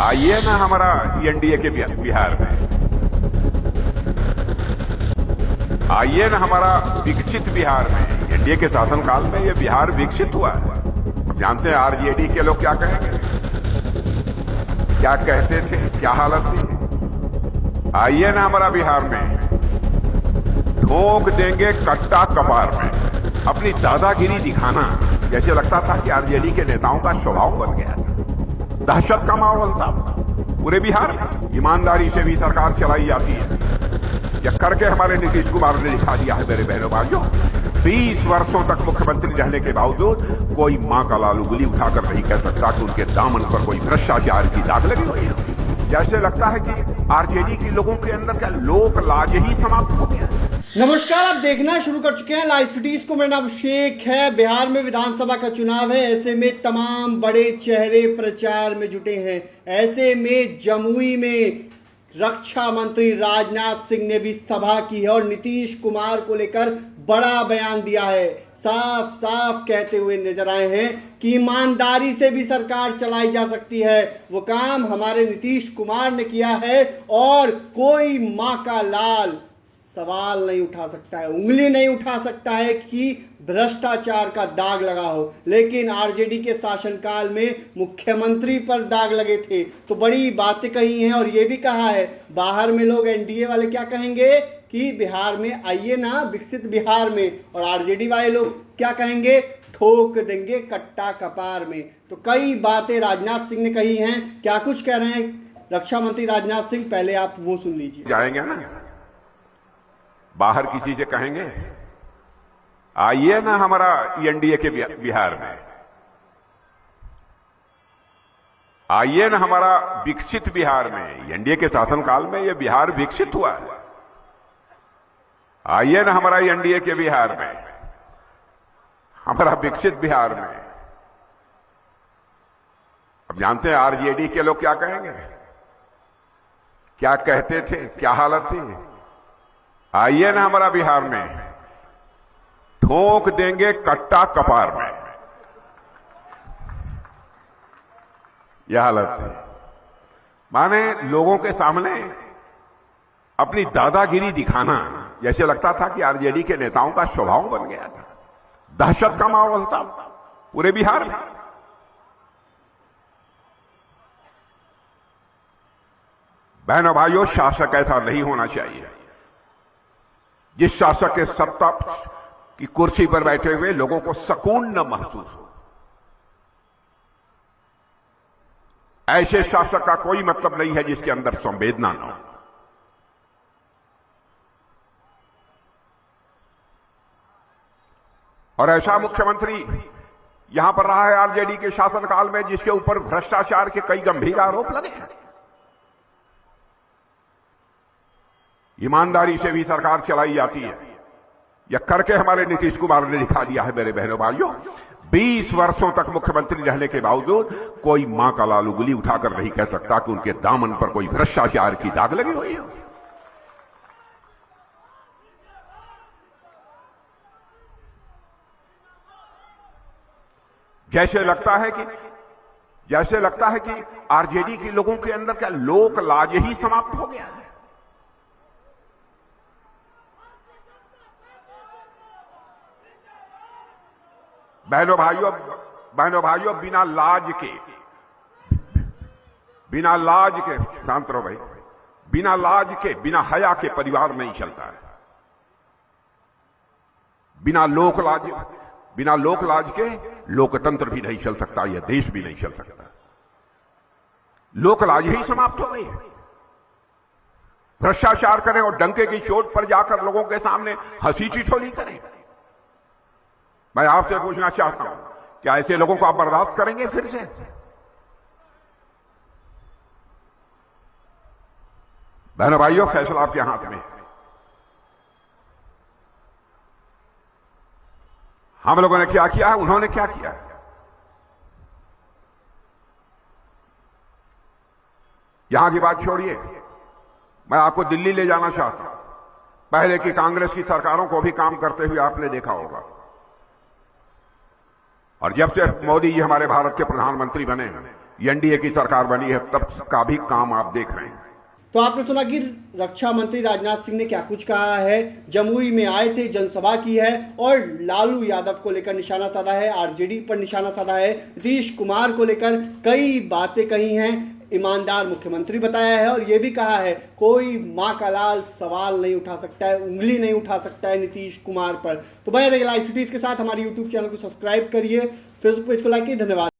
आइए ना हमारा एनडीए के बिहार में, आइए ना हमारा विकसित बिहार में। एनडीए के शासनकाल में ये बिहार विकसित हुआ है। अब जानते हैं आरजेडी के लोग क्या कहेंगे, क्या कहते थे, क्या हालत थी। आइए ना हमारा बिहार में, ठोक देंगे कट्टा कपार में। अपनी दादागिरी दिखाना जैसे लगता था कि आरजेडी के नेताओं का स्वभाव बन गया था। दहशत का माहौल था पूरे बिहार में। ईमानदारी से भी सरकार चलाई जाती है, यह करके हमारे नीतीश कुमार ने दिखा दिया है। मेरे बहनों भाइयों, 20 वर्षों तक मुख्यमंत्री रहने के बावजूद कोई मां का लाल उंगली उठाकर नहीं कह सकता कि उनके दामन पर कोई भ्रष्टाचार की दाग लगी हुई है। जैसे लगता है कि आरजेडी के लोगों के अंदर क्या लोक लाज ही समाप्त हो गया। नमस्कार, आप देखना शुरू कर चुके हैं लाइव सिटीज को। मेरा नाम अभिषेक है। बिहार में विधानसभा का चुनाव है, ऐसे में तमाम बड़े चेहरे प्रचार में जुटे हैं। ऐसे में जमुई में रक्षा मंत्री राजनाथ सिंह ने भी सभा की है और नीतीश कुमार को लेकर बड़ा बयान दिया है। साफ साफ कहते हुए नजर आए हैं कि ईमानदारी से भी सरकार चलाई जा सकती है। वो काम हमारे नीतीश कुमार ने किया है और कोई मां का लाल सवाल नहीं उठा सकता है, उंगली नहीं उठा सकता है कि भ्रष्टाचार का दाग लगा हो। लेकिन आरजेडी के शासनकाल में मुख्यमंत्री पर दाग लगे थे तो बड़ी बातें कही हैं और ये भी कहा है बाहर में लोग एनडीए वाले क्या कहेंगे कि बिहार में आइए ना विकसित बिहार में, और आरजेडी वाले लोग क्या कहेंगे, ठोक देंगे कट्टा कपार में। तो कई बातें राजनाथ सिंह ने कही हैं। क्या कुछ कह रहे हैं रक्षा मंत्री राजनाथ सिंह, पहले आप वो सुन लीजिए। जाएंगे ना, बाहर की चीजें कहेंगे। आइए ना हमारा एनडीए के बिहार में, आइए ना हमारा विकसित बिहार में। एनडीए के शासनकाल में यह बिहार विकसित हुआ है। आइए ना हमारा एनडीए के बिहार में, हमारा विकसित बिहार में। अब जानते हैं आरजेडी के लोग क्या कहेंगे, क्या कहते थे, क्या हालत थी। आइए ना हमारा बिहार में, ठोक देंगे कट्टा कपार में। यह हालत थी। माने लोगों के सामने अपनी दादागिरी दिखाना जैसे लगता था कि आरजेडी के नेताओं का स्वभाव बन गया था। दहशत का माहौल था पूरे बिहार में। बहनों भाइयों, शासक ऐसा नहीं होना चाहिए जिस शासक के सत्ता की कुर्सी पर बैठे हुए लोगों को सुकून न महसूस हो। ऐसे शासक का कोई मतलब नहीं है जिसके अंदर संवेदना न हो। और ऐसा मुख्यमंत्री यहां पर रहा है आरजेडी के शासनकाल में जिसके ऊपर भ्रष्टाचार के कई गंभीर आरोप लगे हैं। ईमानदारी से भी सरकार चलाई जाती है, यह करके हमारे नीतीश कुमार ने दिखा दिया है। मेरे बहनों भाइयों, 20 वर्षों तक मुख्यमंत्री रहने के बावजूद कोई मां का लाल उंगली उठाकर नहीं कह सकता कि उनके दामन पर कोई भ्रष्टाचार की दाग लगी हुई है। जैसे लगता है कि आरजेडी के लोगों के अंदर क्या लोक लाज ही समाप्त हो गया है। बहनों भाइयों, बिना लाज के शांत रहो भाई, बिना लाज के, बिना हया के परिवार नहीं चलता है। बिना लोक लाज के लोकतंत्र भी नहीं चल सकता, यह देश भी नहीं चल सकता। लोक लाज ही समाप्त हो गई है। भ्रष्टाचार करें और डंके की चोट पर जाकर लोगों के सामने हंसी ठिठोली करें। मैं आपसे पूछना चाहता हूं, क्या ऐसे लोगों को आप बर्दाश्त करेंगे फिर से? बहनों भाइयों, फैसला आपके हाथ में है। हम लोगों ने क्या किया है, उन्होंने क्या किया है। यहां की बात छोड़िए, मैं आपको दिल्ली ले जाना चाहता हूं। पहले की कांग्रेस की सरकारों को भी काम करते हुए आपने देखा होगा। और जब से मोदी जी हमारे भारत के प्रधानमंत्री बने, एनडीए की सरकार बनी है तब का भी काम आप देख रहे हैं। तो आपने सुना कि रक्षा मंत्री राजनाथ सिंह ने क्या कुछ कहा है। जमुई में आए थे, जनसभा की है और लालू यादव को लेकर निशाना साधा है, आरजेडी पर निशाना साधा है, नीतीश कुमार को लेकर कई बातें कही हैं, ईमानदार मुख्यमंत्री बताया है और यह भी कहा है कोई मां का लाल सवाल नहीं उठा सकता है, उंगली नहीं उठा सकता है नीतीश कुमार पर। तो बने रहिए लाइव सिटीज के साथ, हमारे यूट्यूब चैनल को सब्सक्राइब करिए, फेसबुक पेज को लाइक कीजिए। धन्यवाद।